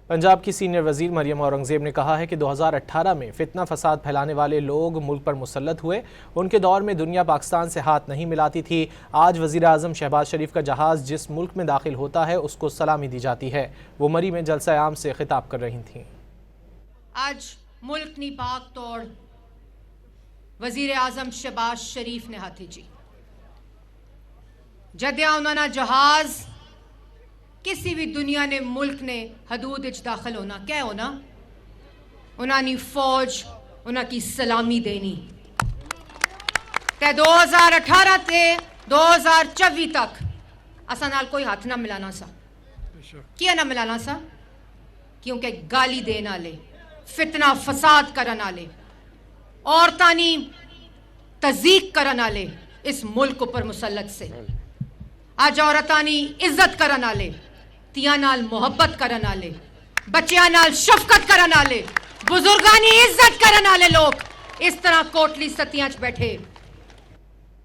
پنجاب کی سینئر وزیر مریم اورنگزیب نے کہا ہے کہ 2018 میں فتنہ فساد پھیلانے والے لوگ ملک پر مسلط ہوئے. ان کے دور میں دنیا پاکستان سے ہاتھ نہیں ملاتی تھی. آج وزیر اعظم شہباز شریف کا جہاز جس ملک میں داخل ہوتا ہے اس کو سلامی دی جاتی ہے. وہ مری میں جلسہ عام سے خطاب کر رہی تھیں. آج ملک نی پاک توڑ وزیر اعظم شہباز شریف نے ہاتھی جی جدیا انہوں نے جہاز کسی بھی دنیا نے ملک نے حدود اچ داخل ہونا کیا ہونا انہوں نے فوج انہوں کی سلامی دینی تے 2018 تے 2024 تک اساں نال کوئی ہاتھ نہ ملانا سا. کیا نہ ملانا سا؟ کیونکہ گالی دین والے فتنہ فساد کرن والے عورتانی تضییق کرن والے اس ملک پر مسلط سے. آج عورتانی عزت کرن والے تیاں نال محبت کرن والے بچیاں نال شفقت کرن والے بزرگانی عزت کرن والے لوگ اس طرح کوٹلی ستیاں چ بیٹھے